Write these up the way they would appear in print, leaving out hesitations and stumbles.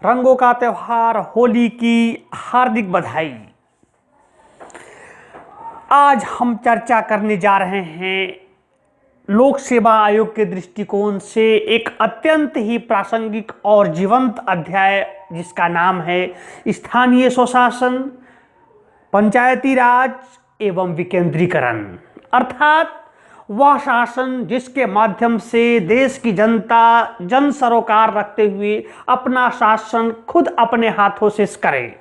रंगों का त्योहार होली की हार्दिक बधाई। आज हम चर्चा करने जा रहे हैं लोक सेवा आयोग के दृष्टिकोण से एक अत्यंत ही प्रासंगिक और जीवंत अध्याय जिसका नाम है स्थानीय स्वशासन, पंचायती राज एवं विकेंद्रीकरण। अर्थात वह शासन जिसके माध्यम से देश की जनता जन सरोकार रखते हुए अपना शासन खुद अपने हाथों से करे।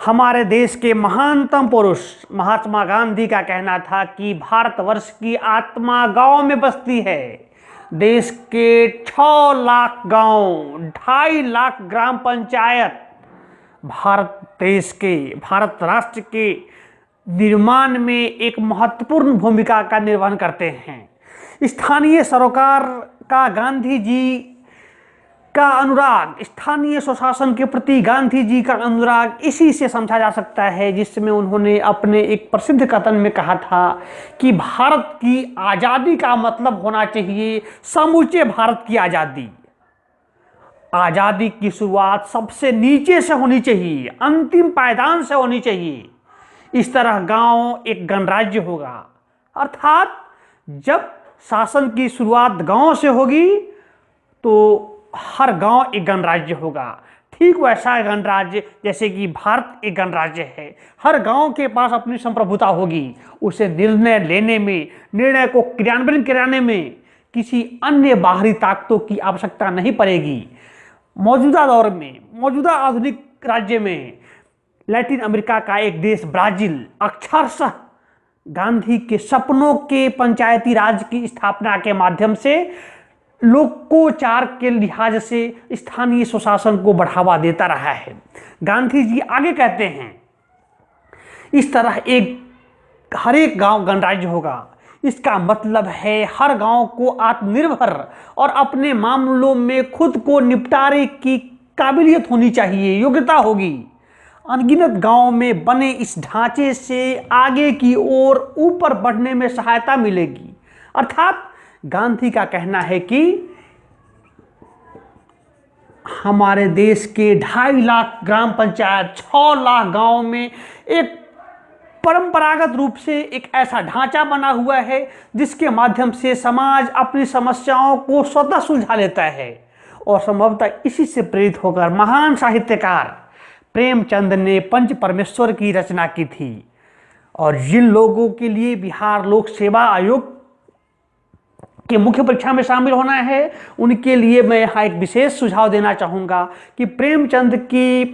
हमारे देश के महानतम पुरुष महात्मा गांधी का कहना था कि भारतवर्ष की आत्मा गांव में बसती है। देश के 6 लाख गांव, 2.5 लाख ग्राम पंचायत भारत राष्ट्र के निर्माण में एक महत्वपूर्ण भूमिका का निर्वहन करते हैं। स्थानीय सरोकार का गांधी जी का अनुराग, स्थानीय स्वशासन के प्रति गांधी जी का अनुराग इसी से समझा जा सकता है, जिसमें उन्होंने अपने एक प्रसिद्ध कथन में कहा था कि भारत की आज़ादी का मतलब होना चाहिए समूचे भारत की आज़ादी। आज़ादी की शुरुआत सबसे नीचे से होनी चाहिए, अंतिम पायदान से होनी चाहिए। इस तरह गांव एक गणराज्य होगा। अर्थात जब शासन की शुरुआत गांव से होगी तो हर गांव एक गणराज्य होगा। ठीक वैसा गणराज्य जैसे कि भारत एक गणराज्य है। हर गांव के पास अपनी संप्रभुता होगी। उसे निर्णय लेने में, निर्णय को क्रियान्वयन कराने में किसी अन्य बाहरी ताकतों की आवश्यकता नहीं पड़ेगी। मौजूदा दौर में, मौजूदा आधुनिक राज्य में लैटिन अमेरिका का एक देश ब्राजील अक्षरशः गांधी के सपनों के पंचायती राज की स्थापना के माध्यम से लोकोचार के लिहाज से स्थानीय स्वशासन को बढ़ावा देता रहा है। गांधी जी आगे कहते हैं इस तरह हर एक गांव गणराज्य होगा। इसका मतलब है हर गांव को आत्मनिर्भर और अपने मामलों में खुद को निपटारे की काबिलियत होनी चाहिए, योग्यता होगी। अनगिनत गांव में बने इस ढांचे से आगे की ओर ऊपर बढ़ने में सहायता मिलेगी। अर्थात गांधी का कहना है कि हमारे देश के 2.5 लाख ग्राम पंचायत, 6 लाख गांव में एक परंपरागत रूप से एक ऐसा ढांचा बना हुआ है जिसके माध्यम से समाज अपनी समस्याओं को स्वतः सुलझा लेता है। और संभवतः इसी से प्रेरित होकर महान साहित्यकार प्रेमचंद ने पंच परमेश्वर की रचना की थी। और जिन लोगों के लिए बिहार लोक सेवा आयोग के मुख्य परीक्षा में शामिल होना है उनके लिए मैं यहाँ एक विशेष सुझाव देना चाहूँगा कि प्रेमचंद की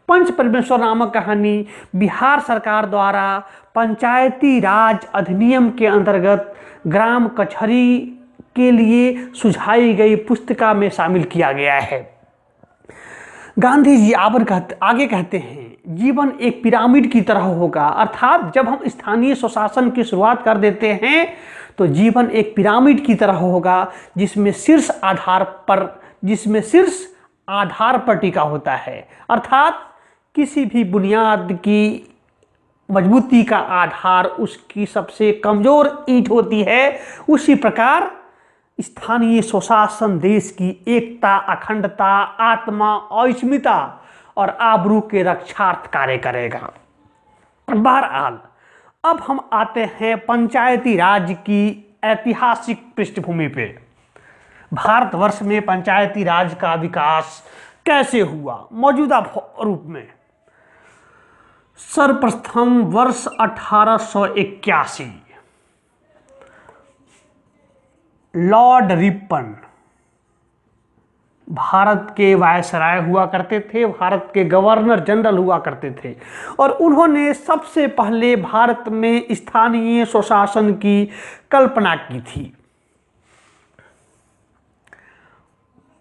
पंच परमेश्वर नामक कहानी बिहार सरकार द्वारा पंचायती राज अधिनियम के अंतर्गत ग्राम कचहरी के लिए सुझाई गई पुस्तिका में शामिल किया गया है। गांधी जी आगे कहते हैं जीवन एक पिरामिड की तरह होगा। अर्थात जब हम स्थानीय स्वशासन की शुरुआत कर देते हैं तो जीवन एक पिरामिड की तरह होगा जिसमें शीर्ष आधार पर टिका होता है। अर्थात किसी भी बुनियाद की मजबूती का आधार उसकी सबसे कमजोर ईंट होती है। उसी प्रकार स्थानीय स्वशासन देश की एकता, अखंडता, आत्मा, अस्मिता और आबरू के रक्षार्थ कार्य करेगा। बहरहाल अब हम आते हैं पंचायती राज की ऐतिहासिक पृष्ठभूमि पे। भारतवर्ष में पंचायती राज का विकास कैसे हुआ मौजूदा रूप में? सर्वप्रथम वर्ष 1881 लॉर्ड रिपन भारत के वायसराय हुआ करते थे, भारत के गवर्नर जनरल हुआ करते थे और उन्होंने सबसे पहले भारत में स्थानीय स्वशासन की कल्पना की थी।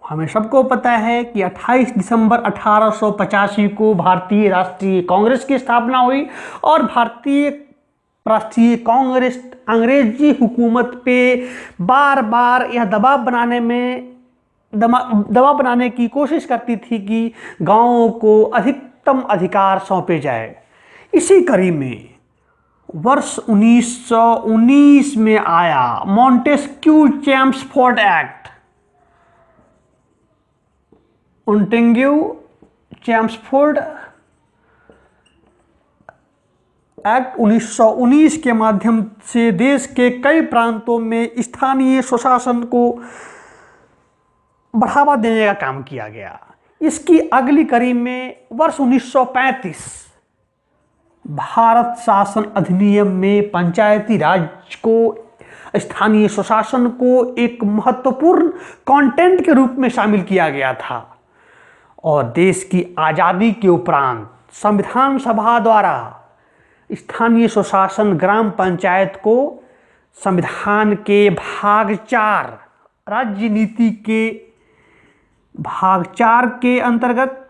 हमें सबको पता है कि 28 दिसंबर 1885 को भारतीय राष्ट्रीय कांग्रेस की स्थापना हुई और भारतीय राष्ट्रीय कांग्रेस अंग्रेजी हुकूमत पे बार बार यह दबाव बनाने की कोशिश करती थी कि गांवों को अधिकतम अधिकार सौंपे जाए। इसी कड़ी में वर्ष 1919 में आया Montagu Chelmsford Act. Montagu Chelmsford Act 1919 के माध्यम से देश के कई प्रांतों में स्थानीय स्वशासन को बढ़ावा देने का काम किया गया। इसकी अगली कड़ी में वर्ष 1935 भारत शासन अधिनियम में पंचायती राज को, स्थानीय स्वशासन को एक महत्वपूर्ण कंटेंट के रूप में शामिल किया गया था और देश की आज़ादी के उपरांत संविधान सभा द्वारा स्थानीय स्वशासन ग्राम पंचायत को संविधान के भाग 4 राज्य नीति के भाग 4 के अंतर्गत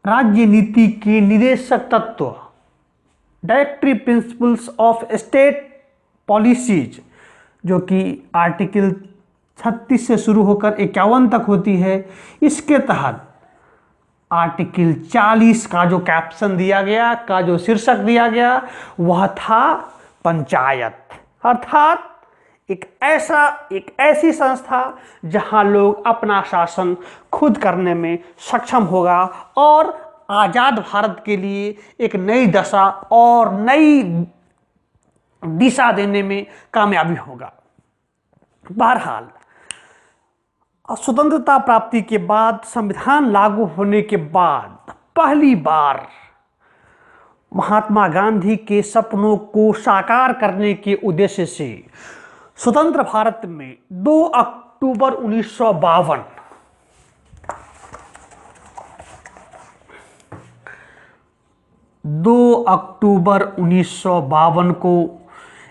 राज्य नीति के निदेशक तत्व directory principles of state policies, जो कि आर्टिकल 36 से शुरू होकर 51 तक होती है, इसके तहत आर्टिकल 40 का जो कैप्शन दिया गया, का जो शीर्षक दिया गया, वह था पंचायत, अर्थात एक ऐसी संस्था जहां लोग अपना शासन खुद करने में सक्षम होगा और आज़ाद भारत के लिए एक नई दशा और नई दिशा देने में कामयाबी होगा। बहरहाल स्वतंत्रता प्राप्ति के बाद, संविधान लागू होने के बाद पहली बार महात्मा गांधी के सपनों को साकार करने के उद्देश्य से स्वतंत्र भारत में 2 अक्टूबर 1952 को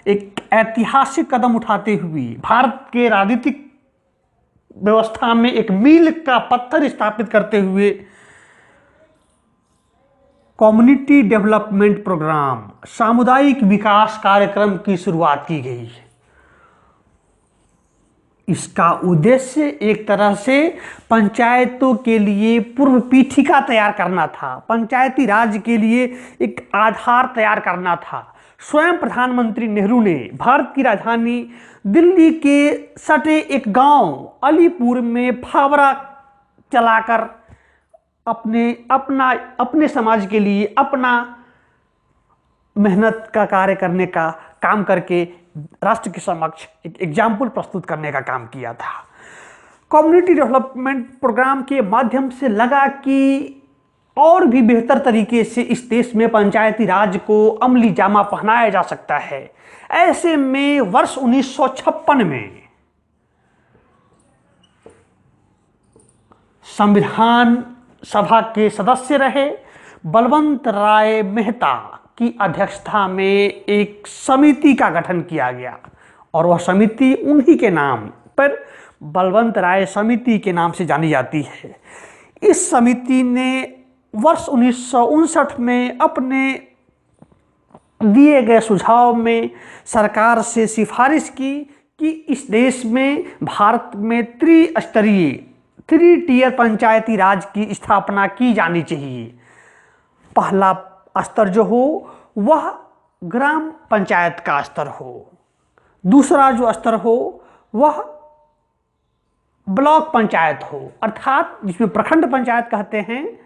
एक ऐतिहासिक कदम उठाते हुए भारत के राजनीतिक व्यवस्था में एक मील का पत्थर स्थापित करते हुए कम्युनिटी डेवलपमेंट प्रोग्राम, सामुदायिक विकास कार्यक्रम की शुरुआत की गई। इसका उद्देश्य एक तरह से पंचायतों के लिए पूर्व पीठिका तैयार करना था, पंचायती राज के लिए एक आधार तैयार करना था। स्वयं प्रधानमंत्री नेहरू ने भारत की राजधानी दिल्ली के सटे एक गांव अलीपुर में फावड़ा चलाकर अपने समाज के लिए अपना मेहनत का कार्य करने का काम करके राष्ट्र के समक्ष एक एग्जाम्पल प्रस्तुत करने का काम किया था। कम्युनिटी डेवलपमेंट प्रोग्राम के माध्यम से लगा कि और भी बेहतर तरीके से इस देश में पंचायती राज को अमली जामा पहनाया जा सकता है। ऐसे में वर्ष 1956 में संविधान सभा के सदस्य रहे बलवंत राय मेहता की अध्यक्षता में एक समिति का गठन किया गया और वह समिति उन्हीं के नाम पर बलवंत राय समिति के नाम से जानी जाती है। इस समिति ने वर्ष 1959 में अपने दिए गए सुझाव में सरकार से सिफारिश की कि इस देश में, भारत में त्रिस्तरीय 3 टियर पंचायती राज की स्थापना की जानी चाहिए। पहला स्तर जो हो वह ग्राम पंचायत का स्तर हो, दूसरा जो स्तर हो वह ब्लॉक पंचायत हो, अर्थात जिसमें प्रखंड पंचायत कहते हैं,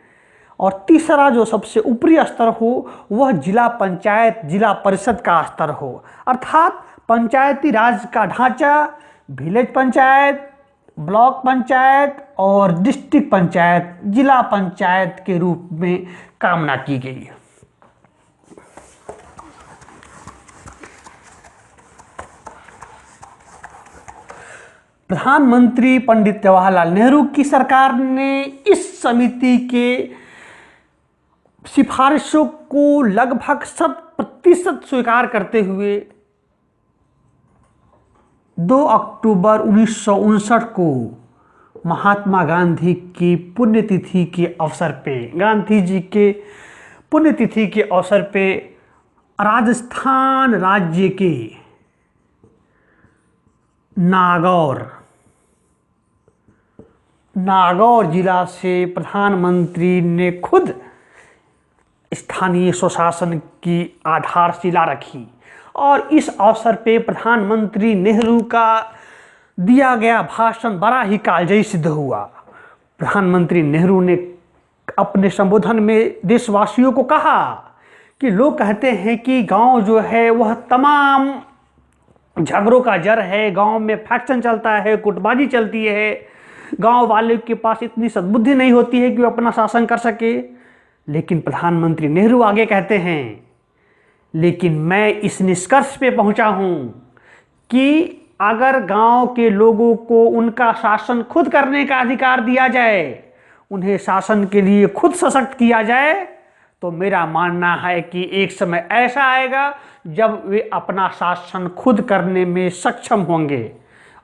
और तीसरा जो सबसे ऊपरी स्तर हो वह जिला पंचायत, जिला परिषद का स्तर हो, अर्थात पंचायती राज का ढांचा विलेज पंचायत, ब्लॉक पंचायत और डिस्ट्रिक्ट पंचायत, जिला पंचायत के रूप में कामना की गई। प्रधानमंत्री पंडित जवाहरलाल नेहरू की सरकार ने इस समिति के सिफारिशों को लगभग 100% स्वीकार करते हुए 2 अक्टूबर 1959 को महात्मा गांधी की पुण्यतिथि के अवसर पे, गांधी जी के पुण्यतिथि के अवसर पे राजस्थान राज्य के नागौर जिला से प्रधानमंत्री ने खुद स्थानीय स्वशासन की आधारशिला रखी और इस अवसर पे प्रधानमंत्री नेहरू का दिया गया भाषण बड़ा ही कालजयी सिद्ध हुआ। प्रधानमंत्री नेहरू ने अपने संबोधन में देशवासियों को कहा कि लोग कहते हैं कि गांव जो है वह तमाम झगड़ों का जड़ है, गांव में फैक्शन चलता है, गुटबाजी चलती है, गांव वाले के पास इतनी सद्बुद्धि नहीं होती है कि वो अपना शासन कर सके। लेकिन प्रधानमंत्री नेहरू आगे कहते हैं, लेकिन मैं इस निष्कर्ष पे पहुंचा हूं कि अगर गांव के लोगों को उनका शासन खुद करने का अधिकार दिया जाए, उन्हें शासन के लिए खुद सशक्त किया जाए, तो मेरा मानना है कि एक समय ऐसा आएगा जब वे अपना शासन खुद करने में सक्षम होंगे।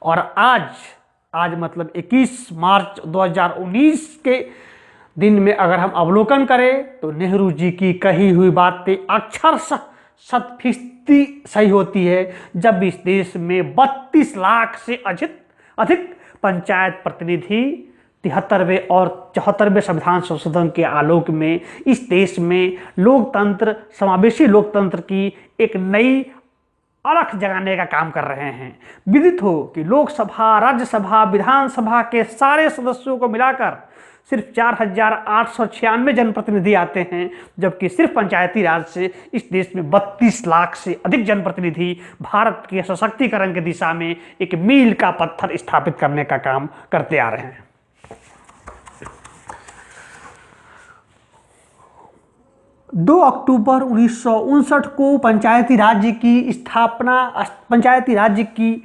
और आज मतलब 21 मार्च 2019 के दिन में अगर हम अवलोकन करें तो नेहरू जी की कही हुई बातें अक्षरशः 100% सही होती है, जब इस देश में 32 लाख से अधिक पंचायत प्रतिनिधि 73वें और 74वें संविधान संशोधन के आलोक में इस देश में लोकतंत्र, समावेशी लोकतंत्र की एक नई अलख जगाने का काम कर रहे हैं। विदित हो कि लोकसभा, राज्यसभा, विधानसभा के सारे सदस्यों को मिलाकर सिर्फ 4,896 जनप्रतिनिधि आते हैं, जबकि सिर्फ पंचायती राज से इस देश में 32 लाख से अधिक जनप्रतिनिधि भारत के सशक्तिकरण की दिशा में एक मील का पत्थर स्थापित करने का काम करते आ रहे हैं। 2 अक्टूबर 1959 को पंचायती राज्य की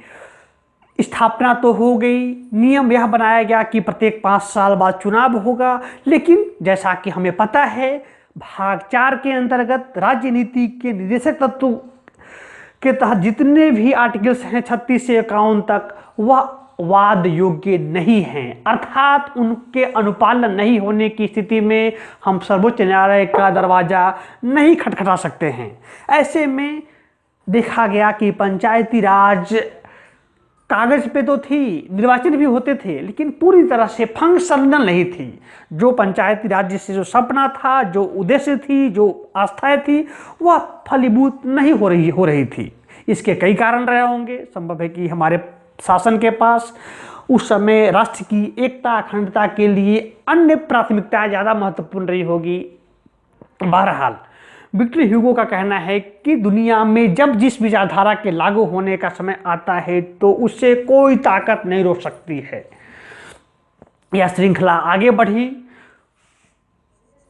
स्थापना तो हो गई। नियम यह बनाया गया कि प्रत्येक 5 साल बाद चुनाव होगा, लेकिन जैसा कि हमें पता है, भाग 4 के अंतर्गत राज्य नीति के निर्देशक तत्व के तहत जितने भी आर्टिकल्स हैं 36 से 51 तक, वह वाद योग्य नहीं हैं, अर्थात उनके अनुपालन नहीं होने की स्थिति में हम सर्वोच्च न्यायालय का दरवाजा नहीं खटखटा सकते हैं। ऐसे में देखा गया कि पंचायती राज कागज पे तो थी, निर्वाचन भी होते थे, लेकिन पूरी तरह से फंक्शनल नहीं थी। जो पंचायती राज्य से जो सपना था, जो उद्देश्य थी, जो आस्थाएं थी, वह फलीभूत नहीं हो रही थी। इसके कई कारण रहे होंगे। संभव है कि हमारे शासन के पास उस समय राष्ट्र की एकता, अखंडता के लिए अन्य प्राथमिकताएं ज़्यादा महत्वपूर्ण रही होगी। बहरहाल विक्टर ह्यूगो का कहना है कि दुनिया में जब जिस विचारधारा के लागू होने का समय आता है तो उससे कोई ताकत नहीं रोक सकती है। यह श्रृंखला आगे बढ़ी।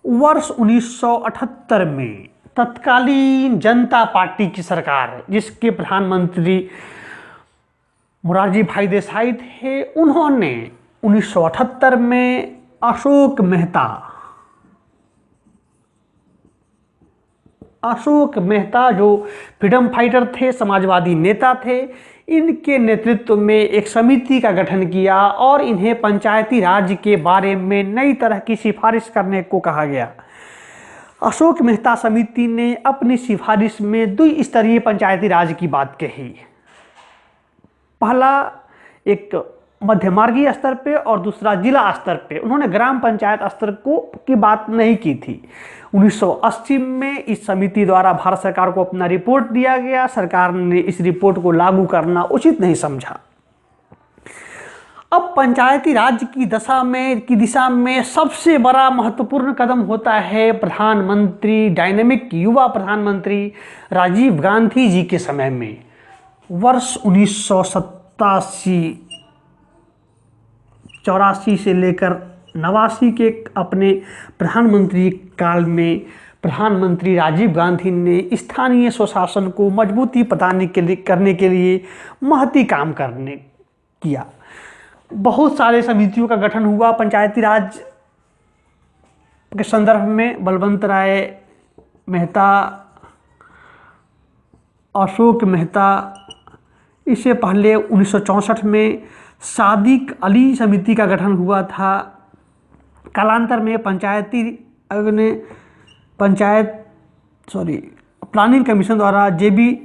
वर्ष 1978 में तत्कालीन जनता पार्टी की सरकार, जिसके प्रधानमंत्री मोरारजी भाई देसाई थे, उन्होंने 1978 में अशोक मेहता जो फ्रीडम फाइटर थे, समाजवादी नेता थे, इनके नेतृत्व में एक समिति का गठन किया और इन्हें पंचायती राज के बारे में नई तरह की सिफारिश करने को कहा गया। अशोक मेहता समिति ने अपनी सिफारिश में 2 स्तरीय पंचायती राज की बात कही। पहला एक मध्यमार्गीय स्तर पे और दूसरा जिला स्तर पे। उन्होंने ग्राम पंचायत स्तर की बात नहीं की थी। 1980 में इस समिति द्वारा भारत सरकार को अपना रिपोर्ट दिया गया। सरकार ने इस रिपोर्ट को लागू करना उचित नहीं समझा। अब पंचायती राज की दिशा में सबसे बड़ा महत्वपूर्ण कदम होता है प्रधानमंत्री, डायनेमिक युवा प्रधानमंत्री राजीव गांधी जी के समय में। वर्ष 1984 से लेकर 89 के अपने प्रधानमंत्री काल में प्रधानमंत्री राजीव गांधी ने स्थानीय स्वशासन को मजबूती प्रदान करने के लिए महती काम किया। बहुत सारे समितियों का गठन हुआ पंचायती राज के संदर्भ में। बलवंत राय मेहता, अशोक मेहता, इससे पहले 1964 में सादिक अली समिति का गठन हुआ था। कालांतर में प्लानिंग कमीशन द्वारा JB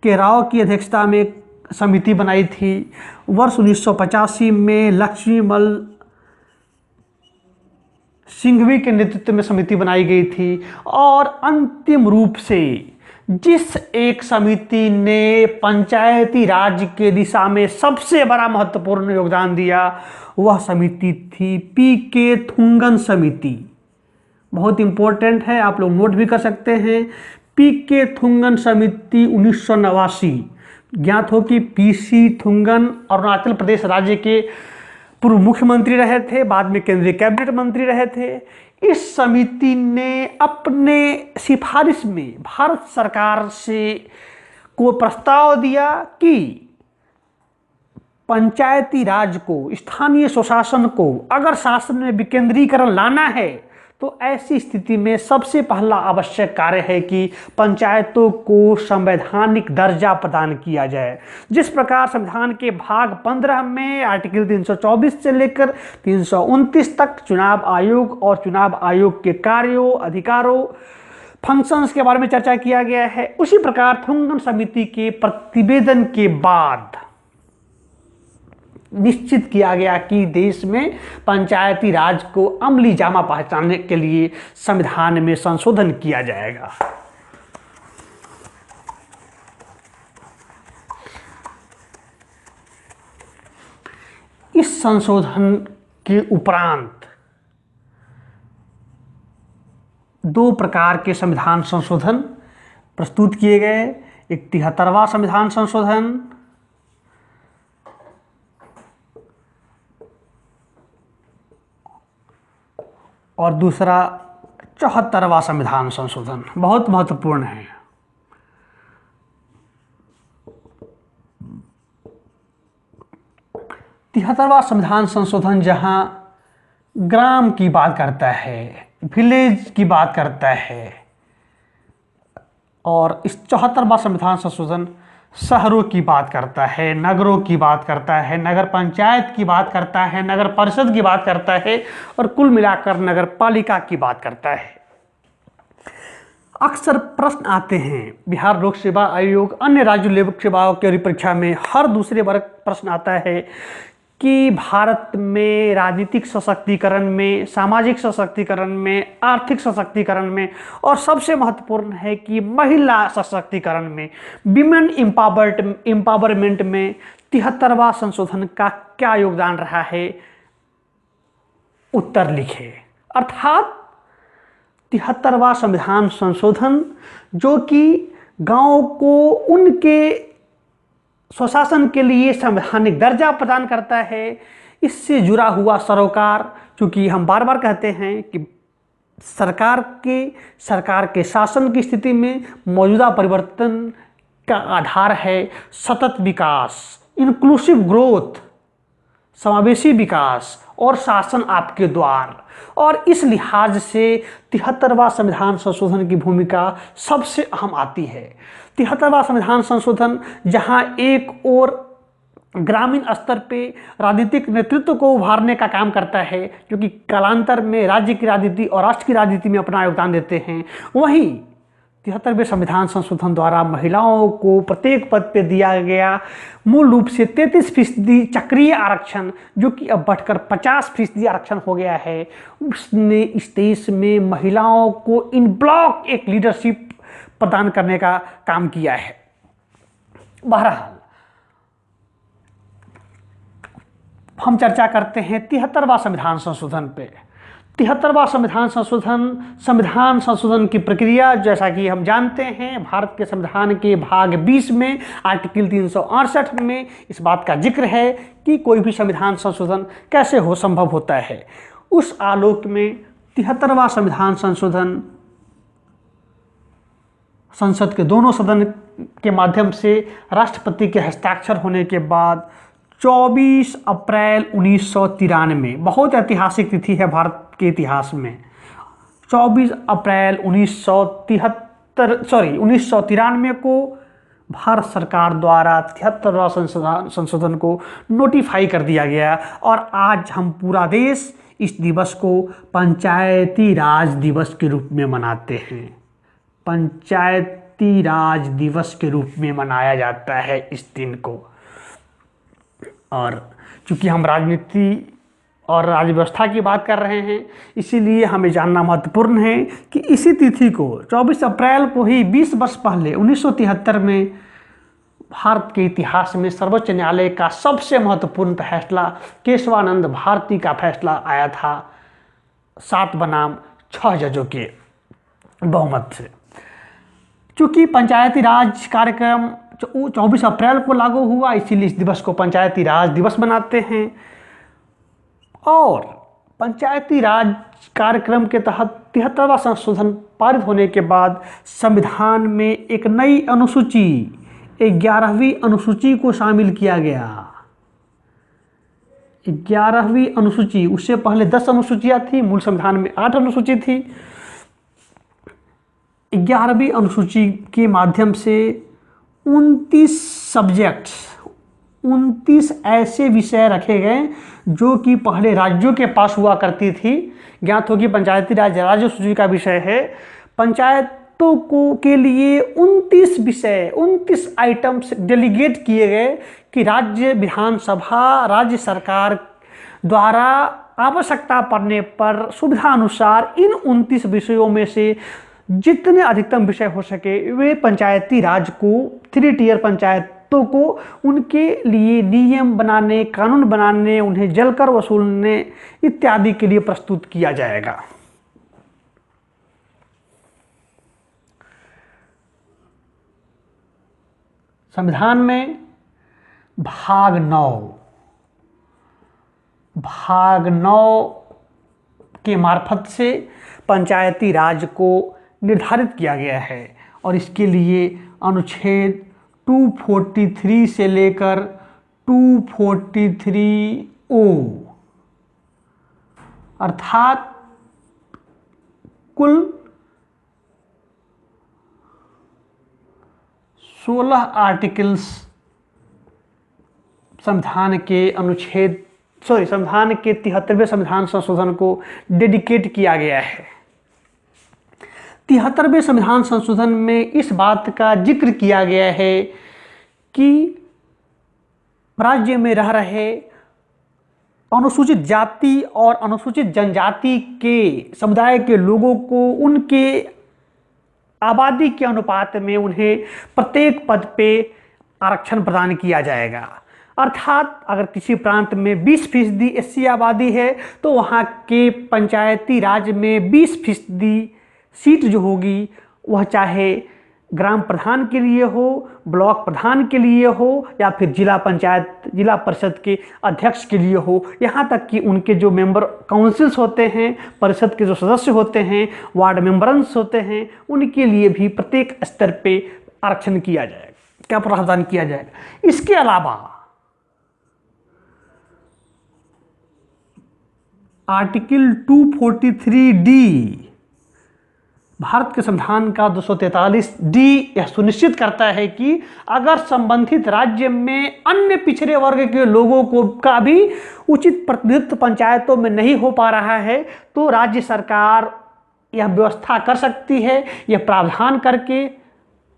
के राव की अध्यक्षता में समिति बनाई थी। वर्ष 1985 में लक्ष्मीमल सिंघवी के नेतृत्व में समिति बनाई गई थी और अंतिम रूप से जिस एक समिति ने पंचायती राज के दिशा में सबसे बड़ा महत्वपूर्ण योगदान दिया, वह समिति थी पीके थुंगन समिति। बहुत इंपॉर्टेंट है, आप लोग नोट भी कर सकते हैं। पीके थुंगन समिति 1989। ज्ञात हो कि पीसी थुंगन अरुणाचल प्रदेश राज्य के पूर्व मुख्यमंत्री रहे थे, बाद में केंद्रीय कैबिनेट मंत्री रहे थे। इस समिति ने अपने सिफारिश में भारत सरकार से को प्रस्ताव दिया कि पंचायती राज को, स्थानीय स्वशासन को अगर शासन में विकेंद्रीकरण लाना है तो ऐसी स्थिति में सबसे पहला आवश्यक कार्य है कि पंचायतों को संवैधानिक दर्जा प्रदान किया जाए। जिस प्रकार संविधान के भाग 15 में आर्टिकल 324 से लेकर 329 तक चुनाव आयोग और चुनाव आयोग के कार्यों, अधिकारों, फंक्शंस के बारे में चर्चा किया गया है, उसी प्रकार थुंगन समिति के प्रतिवेदन के बाद निश्चित किया गया कि देश में पंचायती राज को अमली जामा पहचानने के लिए संविधान में संशोधन किया जाएगा। इस संशोधन के उपरांत 2 प्रकार के संविधान संशोधन प्रस्तुत किए गए। एक 73वां संविधान संशोधन और दूसरा 74वां संविधान संशोधन। बहुत महत्वपूर्ण है। तिहत्तरवां संविधान संशोधन जहां ग्राम की बात करता है, विलेज की बात करता है, और इस 74वां संविधान संशोधन शहरों की बात करता है, नगरों की बात करता है, नगर पंचायत की बात करता है, नगर परिषद की बात करता है और कुल मिलाकर नगर पालिका की बात करता है। अक्सर प्रश्न आते हैं, बिहार लोक सेवा आयोग, अन्य राज्य लोक सेवाओं की परीक्षा में हर दूसरे वर्ग प्रश्न आता है कि भारत में राजनीतिक सशक्तिकरण में, सामाजिक सशक्तिकरण में, आर्थिक सशक्तिकरण में और सबसे महत्वपूर्ण है कि महिला सशक्तिकरण में, विमेन एम्पावरमेंट में 73वां संशोधन का क्या योगदान रहा है, उत्तर लिखे। अर्थात 73वां संविधान संशोधन जो कि गांव को उनके स्वशासन के लिए संवैधानिक दर्जा प्रदान करता है, इससे जुड़ा हुआ सरोकार, चूंकि हम बार बार कहते हैं कि सरकार के शासन की स्थिति में मौजूदा परिवर्तन का आधार है सतत विकास, इंक्लूसिव ग्रोथ, समावेशी विकास और शासन आपके द्वार। और इस लिहाज से 73वां संविधान संशोधन की भूमिका सबसे अहम आती है। 73वां संविधान संशोधन जहां एक ओर ग्रामीण स्तर पे राजनीतिक नेतृत्व को उभारने का काम करता है, जो कि कालांतर में राज्य की राजनीति और राष्ट्र की राजनीति में अपना योगदान देते हैं, वहीं 73वें संविधान संशोधन द्वारा महिलाओं को प्रत्येक पद पे दिया गया मूल रूप से 33% चक्रीय आरक्षण, जो कि अब बढ़कर 50% आरक्षण हो गया है, उसने इस देश में महिलाओं को इन ब्लॉक एक लीडरशिप प्रदान करने का काम किया है। बहरहाल हम चर्चा करते हैं 73वां संविधान संशोधन पे। 73वां संविधान संशोधन की प्रक्रिया, जैसा कि हम जानते हैं, भारत के संविधान के भाग 20 में आर्टिकल 368 में इस बात का जिक्र है कि कोई भी संविधान संशोधन कैसे संभव होता है। उस आलोक में 73वां संविधान संशोधन संसद के दोनों सदन के माध्यम से राष्ट्रपति के हस्ताक्षर होने के बाद 24 अप्रैल 1993, बहुत ऐतिहासिक तिथि है भारत के इतिहास में, 24 अप्रैल 1993 को भारत सरकार द्वारा 73वां संशोधन को नोटिफाई कर दिया गया। और आज हम पूरा देश इस दिवस को पंचायती राज दिवस के रूप में मनाते हैं। पंचायती राज दिवस के रूप में मनाया जाता है इस दिन को। और चूंकि हम राजनीति और राज्य व्यवस्था की बात कर रहे हैं, इसीलिए हमें जानना महत्वपूर्ण है कि इसी तिथि को 24 अप्रैल को ही 20 वर्ष पहले 1973 में भारत के इतिहास में सर्वोच्च न्यायालय का सबसे महत्वपूर्ण फैसला केशवानंद भारती का फैसला आया था 7 बनाम 6 जजों के बहुमत से। चूंकि पंचायती राज कार्यक्रम 24 अप्रैल को लागू हुआ, इसीलिए इस दिवस को पंचायती राज दिवस बनाते हैं। और पंचायती राज कार्यक्रम के तहत 73वां संशोधन पारित होने के बाद संविधान में एक नई अनुसूची 11वीं अनुसूची को शामिल किया गया। 11वीं अनुसूची, उससे पहले 10 अनुसूचियां थी, मूल संविधान में 8 अनुसूची थी। 11वीं अनुसूची के माध्यम से 29 सब्जेक्ट्स, 29 ऐसे विषय रखे गए जो कि पहले राज्यों के पास हुआ करती थी। ज्ञात होगी पंचायती राज राज्य सूची का विषय है। पंचायतों को के लिए 29 विषय, 29 आइटम्स डेलीगेट किए गए कि राज्य विधानसभा, राज्य सरकार द्वारा आवश्यकता पड़ने पर सुविधा अनुसार इन 29 विषयों में से जितने अधिकतम विषय हो सके वे पंचायती राज को, 3 टियर पंचायतों को उनके लिए नियम बनाने, कानून बनाने, उन्हें जलकर वसूलने इत्यादि के लिए प्रस्तुत किया जाएगा। संविधान में भाग 9 के मार्फत से पंचायती राज को निर्धारित किया गया है और इसके लिए अनुच्छेद 243 से लेकर 243O अर्थात कुल 16 आर्टिकल्स संविधान के 73वें संविधान संशोधन को डेडिकेट किया गया है। 73वें संविधान संशोधन में इस बात का जिक्र किया गया है कि राज्य में रह रहे अनुसूचित जाति और अनुसूचित जनजाति के समुदाय के लोगों को उनके आबादी के अनुपात में उन्हें प्रत्येक पद पे आरक्षण प्रदान किया जाएगा। अर्थात अगर किसी प्रांत में 20% एससी आबादी है तो वहाँ के पंचायती राज में 20% सीट जो होगी वह चाहे ग्राम प्रधान के लिए हो, ब्लॉक प्रधान के लिए हो या फिर जिला पंचायत, जिला परिषद के अध्यक्ष के लिए हो, यहाँ तक कि उनके जो मेंबर काउंसिल्स होते हैं, परिषद के जो सदस्य होते हैं, वार्ड मेंबर्स होते हैं, उनके लिए भी प्रत्येक स्तर पे आरक्षण किया जाएगा, क्या प्रावधान किया जाएगा। इसके अलावा आर्टिकल 243D भारत के संविधान का 243D यह सुनिश्चित करता है कि अगर संबंधित राज्य में अन्य पिछड़े वर्ग के लोगों को का भी उचित प्रतिनिधित्व पंचायतों में नहीं हो पा रहा है तो राज्य सरकार यह व्यवस्था कर सकती है, यह प्रावधान करके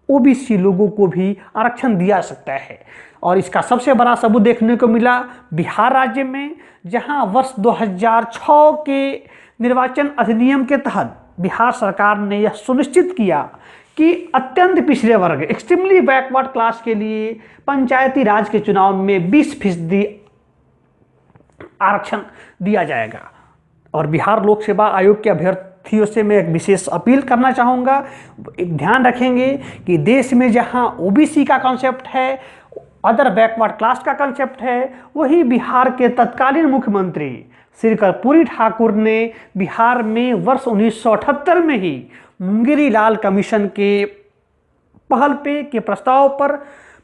ओबीसी लोगों को भी आरक्षण दिया सकता है। और इसका सबसे बड़ा सबूत देखने को मिला बिहार राज्य में, जहां वर्ष 2006 के निर्वाचन अधिनियम के तहत बिहार सरकार ने यह सुनिश्चित किया कि अत्यंत पिछड़े वर्ग, एक्सट्रीमली बैकवर्ड क्लास के लिए पंचायती राज के चुनाव में 20% आरक्षण दिया जाएगा। और बिहार लोक सेवा आयोग के अभ्यर्थियों से मैं एक विशेष अपील करना चाहूँगा, एक ध्यान रखेंगे कि देश में जहाँ ओबीसी का कॉन्सेप्ट है, अदर बैकवर्ड क्लास का कॉन्सेप्ट है, वही बिहार के तत्कालीन मुख्यमंत्री श्री कर्पूरी ठाकुर ने बिहार में वर्ष 1978 में ही मुंगेरी लाल कमीशन के पहल पे के प्रस्ताव पर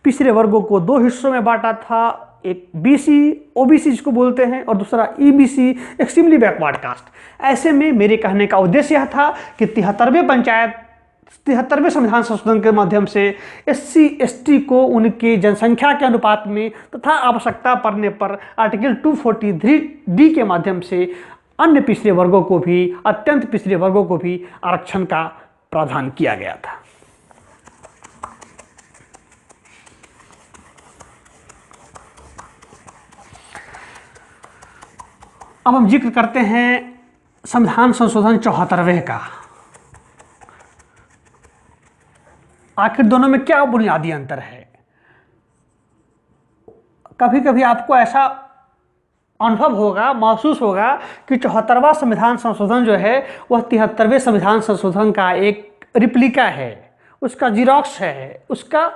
पिछड़े वर्गों को 2 हिस्सों में बांटा था, एक बीसी ओबीसी जिसको बोलते हैं और दूसरा ईबीसी एक्सट्रीमली बैकवर्ड कास्ट। ऐसे में मेरे कहने का उद्देश्य यह था कि 73वें संविधान संशोधन के माध्यम से एससी एसटी को उनके जनसंख्या के अनुपात में तथा आवश्यकता पड़ने पर आर्टिकल 243D के माध्यम से अन्य पिछड़े वर्गों को भी, अत्यंत पिछड़े वर्गों को भी आरक्षण का प्रावधान किया गया था। अब हम जिक्र करते हैं संविधान संशोधन 74वें का। आखिर दोनों में क्या बुनियादी अंतर है? कभी कभी आपको ऐसा अनुभव होगा, महसूस होगा कि 74वां संविधान संशोधन जो है वह 73वें संविधान संशोधन का एक रिप्लिका है, उसका जीरोक्स है, उसका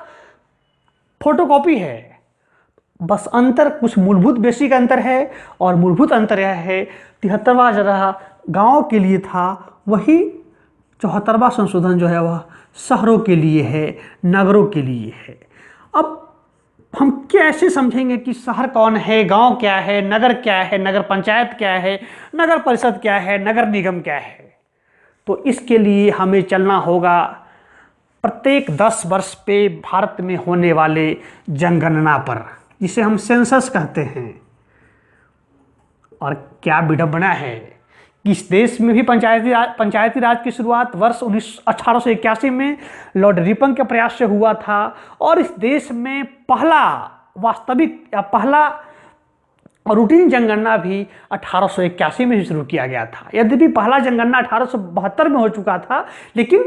फोटोकॉपी है। बस अंतर कुछ मूलभूत बेसिक अंतर है, और मूलभूत अंतर यह है 73वां जरा गाँव के लिए था, वही 74वां संशोधन जो है वह शहरों के लिए है, नगरों के लिए है। अब हम कैसे समझेंगे कि शहर कौन है, गांव क्या है, नगर क्या है, नगर पंचायत क्या है, नगर परिषद क्या है, नगर निगम क्या है? तो इसके लिए हमें चलना होगा प्रत्येक 10 वर्ष पे भारत में होने वाले जनगणना पर, जिसे हम सेंसस कहते हैं। और क्या विडंबना है कि इस देश में भी पंचायती राज की शुरुआत वर्ष 1881 में लॉर्ड रिपन के प्रयास से हुआ था, और इस देश में पहला वास्तविक या पहला रूटीन जनगणना भी 1881 में ही शुरू किया गया था। यद्यपि पहला जनगणना 1872 में हो चुका था, लेकिन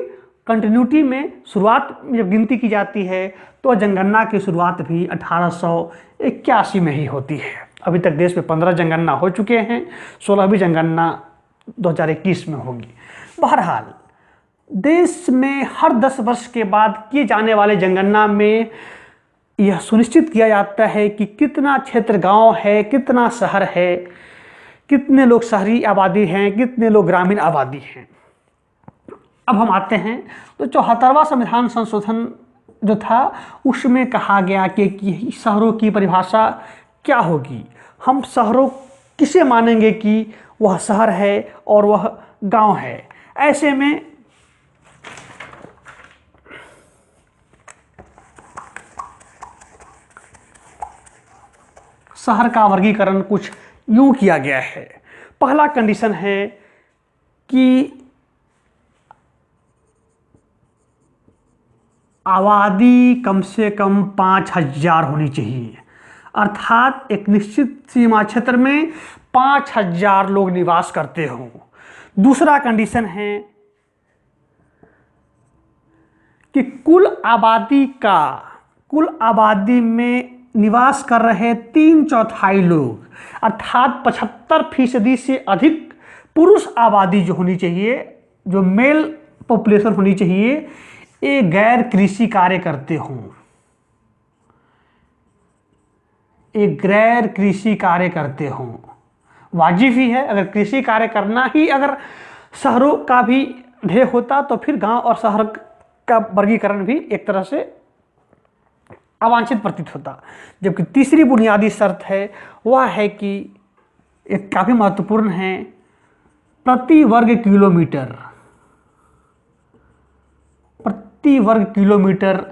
कंटिन्यूटी में शुरुआत जब गिनती की जाती है तो जनगणना की शुरुआत भी 1881 में ही होती है। अभी तक देश में 15 जनगणना हो चुके हैं, 16वीं जनगणना 2021 में होगी। बहरहाल देश में हर 10 वर्ष के बाद किए जाने वाले जनगणना में यह सुनिश्चित किया जाता है कि कितना क्षेत्र गांव है, कितना शहर है, कितने लोग शहरी आबादी हैं, कितने लोग ग्रामीण आबादी हैं। अब हम आते हैं तो 74वां संविधान संशोधन जो था उसमें कहा गया कि शहरों की परिभाषा क्या होगी। हम शहरों किसे मानेंगे कि वह शहर है और वह गांव है? ऐसे में शहर का वर्गीकरण कुछ यूं किया गया है। पहला कंडीशन है कि आबादी कम से कम 5000 होनी चाहिए, अर्थात एक निश्चित सीमा क्षेत्र में 5000 लोग निवास करते हों। दूसरा कंडीशन है कि कुल आबादी में निवास कर रहे 3/4 लोग, अर्थात 75% से अधिक पुरुष आबादी जो होनी चाहिए, जो मेल पॉपुलेशन होनी चाहिए, ये गैर कृषि कार्य करते हों। एक गैर कृषि कार्य करते हों। वाजिब ही है, अगर कृषि कार्य करना ही अगर शहरों का भी ध्येय होता तो फिर गांव और शहर का वर्गीकरण भी एक तरह से अवांछित प्रतीत होता। जबकि तीसरी बुनियादी शर्त है वह है कि एक काफ़ी महत्वपूर्ण है, प्रति वर्ग किलोमीटर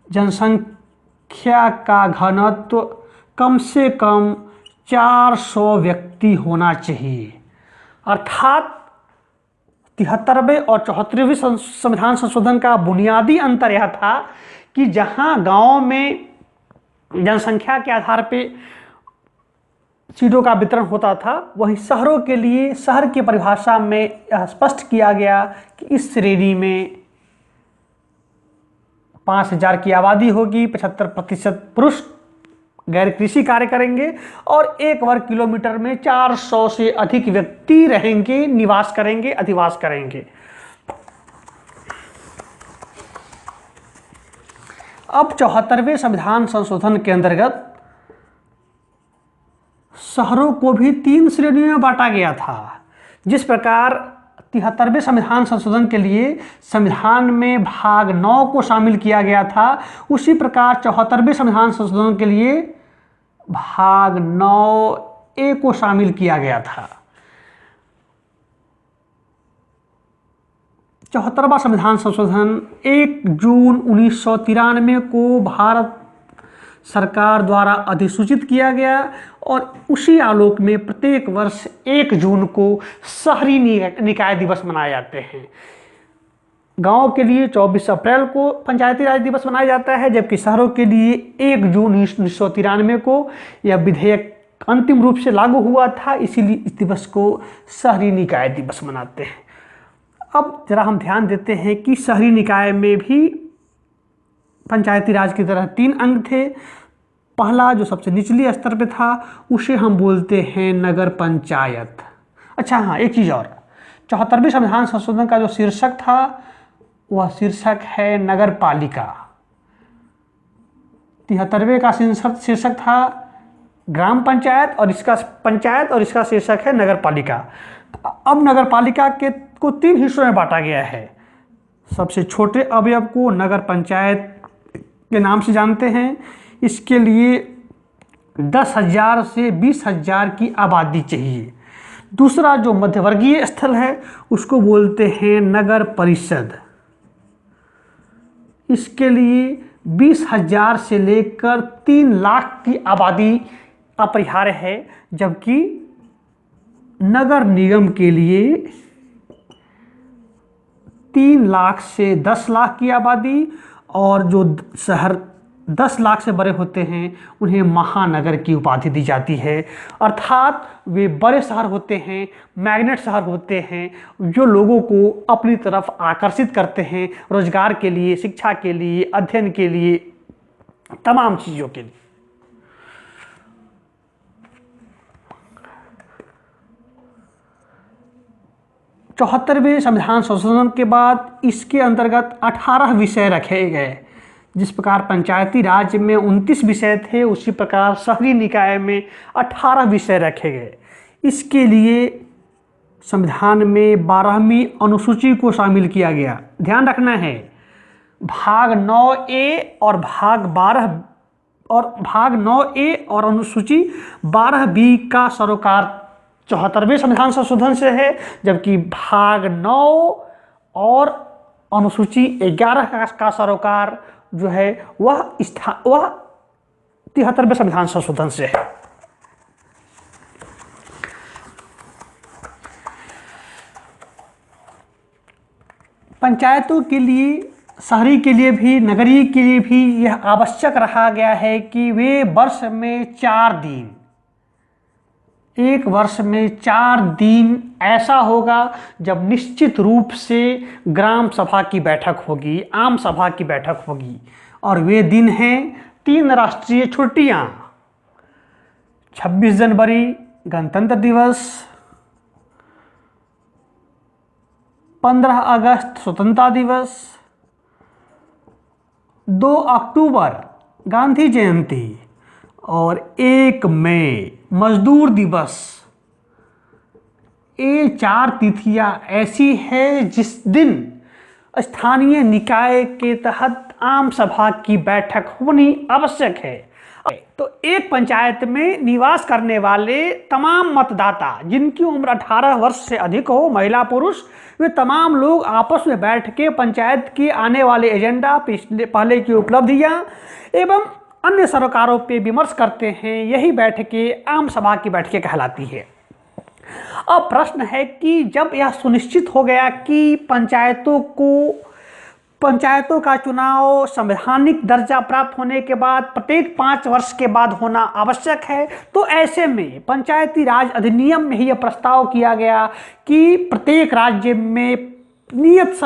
जनसंख्या का घनत्व कम से कम 400 व्यक्ति होना चाहिए। अर्थात 73वें और 74वें संविधान संशोधन का बुनियादी अंतर यह था कि जहां गांवों में जनसंख्या के आधार पे सीटों का वितरण होता था, वहीं शहरों के लिए शहर की परिभाषा में यह स्पष्ट किया गया कि इस श्रेणी में 5000 की आबादी होगी, 75% पुरुष गैर कृषि कार्य करेंगे और 1 वर्ग किलोमीटर में 400 से अधिक व्यक्ति रहेंगे, निवास करेंगे, अधिवास करेंगे। अब 74वें संविधान संशोधन के अंतर्गत शहरों को भी 3 श्रेणियों में बांटा गया था। जिस प्रकार 73वें संविधान संशोधन के लिए संविधान में भाग 9 को शामिल किया गया था, उसी प्रकार 74वें संविधान संशोधन के लिए भाग 9A को शामिल किया गया था। 74वां संविधान संशोधन 1 जून 1993 को भारत सरकार द्वारा अधिसूचित किया गया और उसी आलोक में प्रत्येक वर्ष 1 जून को शहरी निकाय दिवस मनाए जाते हैं। गांव के लिए 24 अप्रैल को पंचायती राज दिवस मनाया जाता है, जबकि शहरों के लिए 1 जून 1993 को यह विधेयक अंतिम रूप से लागू हुआ था, इसीलिए इस दिवस को शहरी निकाय दिवस मनाते हैं। अब जरा हम ध्यान देते हैं कि शहरी निकाय में भी पंचायती राज की तरह 3 अंग थे। पहला जो सबसे निचली स्तर पे था उसे हम बोलते हैं नगर पंचायत। अच्छा हाँ, एक चीज़ और, 74वें संविधान संशोधन का जो शीर्षक था वह शीर्षक है नगर पालिका। 73वें का शीर्षक था ग्राम पंचायत और इसका शीर्षक है नगर पालिका। अब नगर पालिका को 3 हिस्सों में बांटा गया है। सबसे छोटे अवयव को नगर पंचायत के नाम से जानते हैं। इसके लिए 10,000 से 20,000 की आबादी चाहिए। दूसरा जो मध्यवर्गीय स्थल है उसको बोलते हैं नगर परिषद। इसके लिए 20,000 से लेकर 3 लाख की आबादी अपरिहार्य है, जबकि नगर निगम के लिए 3 लाख से 10 लाख की आबादी, और जो शहर 10 लाख से बड़े होते हैं उन्हें महानगर की उपाधि दी जाती है। अर्थात वे बड़े शहर होते हैं, मैग्नेट शहर होते हैं, जो लोगों को अपनी तरफ आकर्षित करते हैं, रोजगार के लिए, शिक्षा के लिए, अध्ययन के लिए, तमाम चीज़ों के लिए। चौहत्तरवें संविधान संशोधन के बाद इसके अंतर्गत 18 विषय रखे गए। जिस प्रकार पंचायती राज में 29 विषय थे, उसी प्रकार शहरी निकाय में 18 विषय रखे गए। इसके लिए संविधान में 12वीं अनुसूची को शामिल किया गया। ध्यान रखना है, भाग 9A और भाग 9A और अनुसूची 12B का सरोकार 74वें संविधान संशोधन से है, जबकि भाग 9 और अनुसूची 11 का सरोकार जो है वह 73वें संविधान संशोधन से है। पंचायतों के लिए, शहरी के लिए भी, नगरीय के लिए भी यह आवश्यक रहा गया है कि वे वर्ष में 4 दिन, एक वर्ष में 4 दिन ऐसा होगा जब निश्चित रूप से ग्राम सभा की बैठक होगी, आम सभा की बैठक होगी। और वे दिन हैं 3 राष्ट्रीय छुट्टियां, 26 जनवरी गणतंत्र दिवस, 15 अगस्त स्वतंत्रता दिवस, 2 अक्टूबर गांधी जयंती और 1 मई मजदूर दिवस। ये 4 तिथियां ऐसी है जिस दिन स्थानीय निकाय के तहत आम सभा की बैठक होनी आवश्यक है। तो एक पंचायत में निवास करने वाले तमाम मतदाता जिनकी उम्र 18 वर्ष से अधिक हो, महिला पुरुष, वे तमाम लोग आपस में बैठ के पंचायत के आने वाले एजेंडा, पहले की उपलब्धियां एवं अन्य सरोकारों पे विमर्श करते हैं। यही बैठकें आम सभा की बैठकें कहलाती है। अब प्रश्न है कि जब यह सुनिश्चित हो गया कि पंचायतों का चुनाव संवैधानिक दर्जा प्राप्त होने के बाद प्रत्येक 5 वर्ष के बाद होना आवश्यक है, तो ऐसे में पंचायती राज अधिनियम में ही यह प्रस्ताव किया गया कि प्रत्येक राज्य में नियत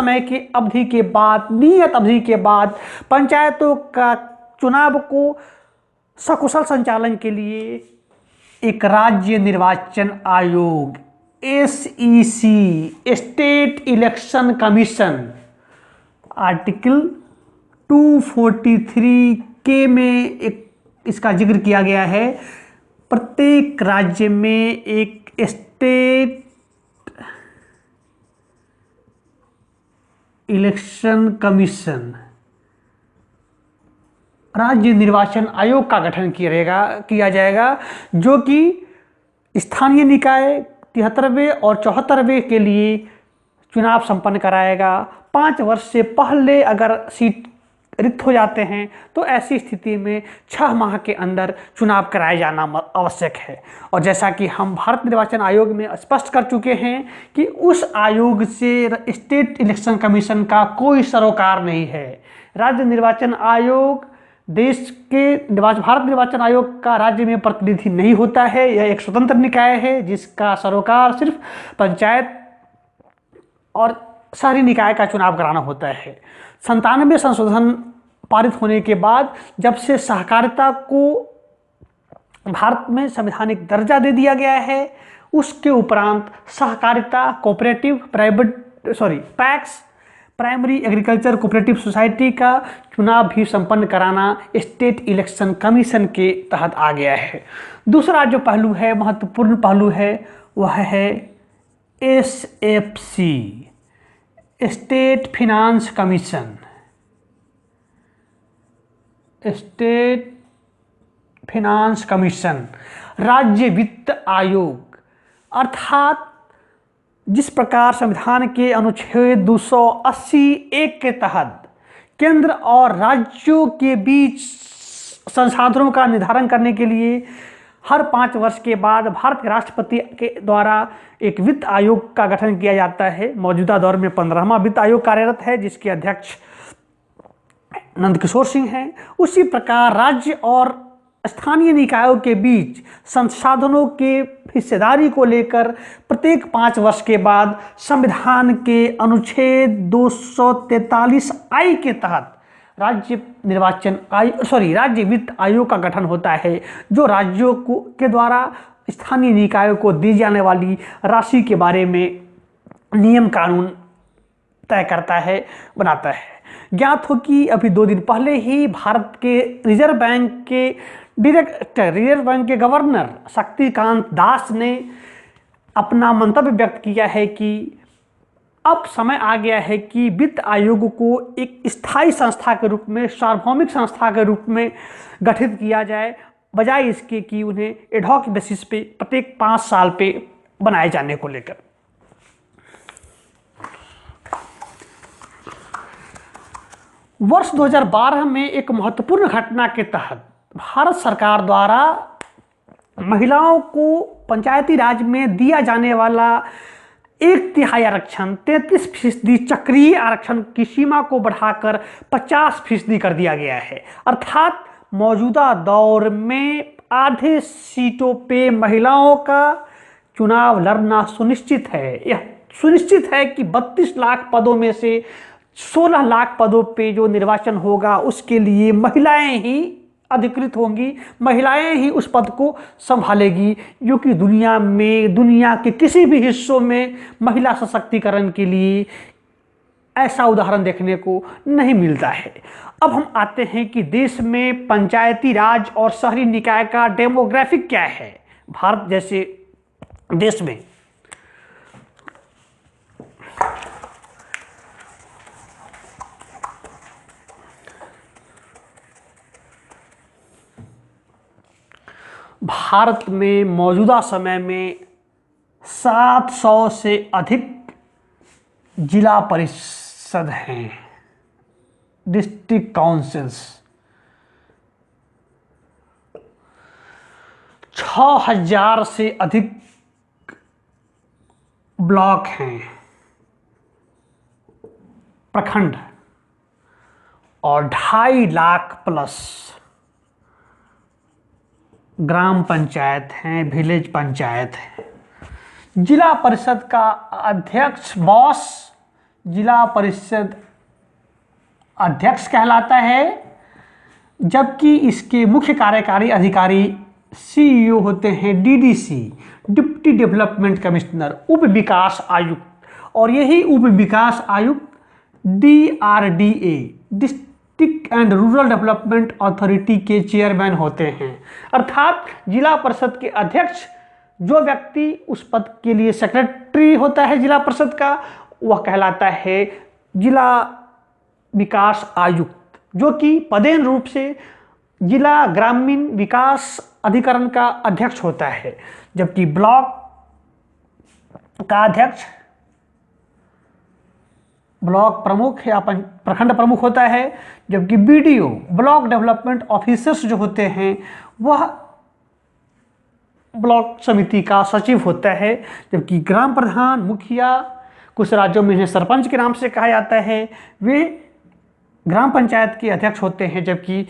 अवधि के बाद पंचायतों का चुनाव को सकुशल संचालन के लिए एक राज्य निर्वाचन आयोग, SEC, state election commission, article 243K में इसका जिक्र किया गया है। प्रत्येक राज्य में एक स्टेट इलेक्शन कमीशन, राज्य निर्वाचन आयोग का गठन किया जाएगा, जो कि स्थानीय निकाय 73वें और 74वें के लिए चुनाव संपन्न कराएगा। 5 वर्ष से पहले अगर सीट रिक्त हो जाते हैं तो ऐसी स्थिति में 6 माह के अंदर चुनाव कराया जाना आवश्यक है। और जैसा कि हम भारत निर्वाचन आयोग में स्पष्ट कर चुके हैं कि उस आयोग से स्टेट इलेक्शन कमीशन का कोई सरोकार नहीं है। राज्य निर्वाचन आयोग देश के भारत निर्वाचन आयोग का राज्य में प्रतिनिधि नहीं होता है। यह एक स्वतंत्र निकाय है जिसका सरोकार सिर्फ पंचायत और शहरी निकाय का चुनाव कराना होता है। 97 संशोधन पारित होने के बाद जब से सहकारिता को भारत में संवैधानिक दर्जा दे दिया गया है, उसके उपरांत सहकारिता cooperative PACS primary agriculture cooperative society का चुनाव भी संपन्न कराना स्टेट इलेक्शन कमीशन के तहत आ गया है। दूसरा जो पहलू है, महत्वपूर्ण पहलू है, वह है SFC state finance commission, state finance commission, राज्य वित्त आयोग। अर्थात जिस प्रकार संविधान के अनुच्छेद 280(1) के तहत केंद्र और राज्यों के बीच संसाधनों का निर्धारण करने के लिए हर 5 वर्ष के बाद भारत के राष्ट्रपति के द्वारा एक वित्त आयोग का गठन किया जाता है। मौजूदा दौर में 15वां वित्त आयोग कार्यरत है जिसके अध्यक्ष नंदकिशोर सिंह हैं। उसी प्रकार राज्य और स्थानीय निकायों के बीच संसाधनों के हिस्सेदारी को लेकर प्रत्येक 5 वर्ष के बाद संविधान के अनुच्छेद 243(I) के तहत राज्य वित्त आयोग का गठन होता है, जो राज्यों के द्वारा स्थानीय निकायों को दी जाने वाली राशि के बारे में नियम कानून तय करता है, बनाता है। ज्ञात हो कि अभी 2 दिन पहले ही भारत के रिजर्व बैंक के गवर्नर शक्तिकांत दास ने अपना मंतव्य व्यक्त किया है कि अब समय आ गया है कि वित्त आयोग को एक स्थायी संस्था के रूप में, सार्वभौमिक संस्था के रूप में गठित किया जाए, बजाय इसके कि उन्हें एडहॉक बेसिस पे प्रत्येक 5 साल पे बनाए जाने को लेकर। वर्ष 2012 में एक महत्वपूर्ण घटना के तहत भारत सरकार द्वारा महिलाओं को पंचायती राज में दिया जाने वाला 1/3 आरक्षण 33% चक्रीय आरक्षण की सीमा को बढ़ाकर 50% कर दिया गया है। अर्थात मौजूदा दौर में आधे सीटों पे महिलाओं का चुनाव लड़ना सुनिश्चित है। यह सुनिश्चित है कि 32 लाख पदों में से 16 लाख पदों पे जो निर्वाचन होगा उसके लिए महिलाएं ही अधिकृत होंगी, महिलाएं ही उस पद को संभालेगी, जो कि दुनिया के किसी भी हिस्सों में महिला सशक्तिकरण के लिए ऐसा उदाहरण देखने को नहीं मिलता है। अब हम आते हैं कि देश में पंचायती राज और शहरी निकाय का डेमोग्राफिक क्या है। भारत जैसे देश में मौजूदा समय में 700 से अधिक जिला परिषद हैं, डिस्ट्रिक्ट काउंसिल्स, 6000 से अधिक ब्लॉक हैं, प्रखंड, और 2.5 लाख प्लस ग्राम पंचायत हैं, विलेज पंचायत है। जिला परिषद का अध्यक्ष बॉस जिला परिषद अध्यक्ष कहलाता है, जबकि इसके मुख्य कार्यकारी अधिकारी CEO होते हैं DDC, डिप्टी डेवलपमेंट कमिश्नर, उप विकास आयुक्त, और यही उप विकास आयुक्त DRDA, district and rural development authority के चेयरमैन होते हैं। अर्थात जिला परिषद के अध्यक्ष, जो व्यक्ति उस पद के लिए सेक्रेटरी होता है जिला परिषद का, वह कहलाता है जिला विकास आयुक्त, जो कि पदेन रूप से जिला ग्रामीण विकास अधिकरण का अध्यक्ष होता है। जबकि ब्लॉक का अध्यक्ष ब्लॉक प्रमुख या प्रखंड प्रमुख होता है, जबकि BDO ब्लॉक डेवलपमेंट ऑफिसर्स जो होते हैं वह ब्लॉक समिति का सचिव होता है। जबकि ग्राम प्रधान, मुखिया, कुछ राज्यों में इन्हें सरपंच के नाम से कहा जाता है, वे ग्राम पंचायत के अध्यक्ष होते हैं। जबकि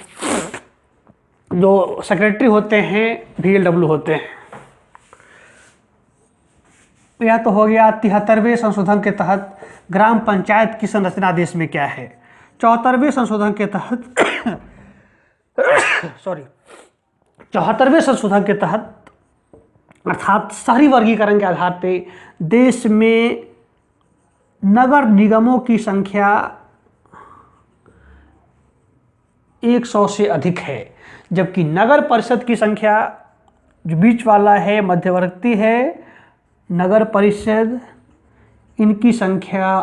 जो सेक्रेटरी होते हैं VLW होते हैं। यह तो हो गया 73वें संशोधन के तहत ग्राम पंचायत की संरचना देश में क्या है। 74वें संशोधन के तहत सॉरी 74वें संशोधन के तहत अर्थात शहरी वर्गीकरण के आधार पे देश में नगर निगमों की संख्या 100 से अधिक है, जबकि नगर परिषद की संख्या जो बीच वाला है, मध्यवर्ती है, नगर परिषद इनकी संख्या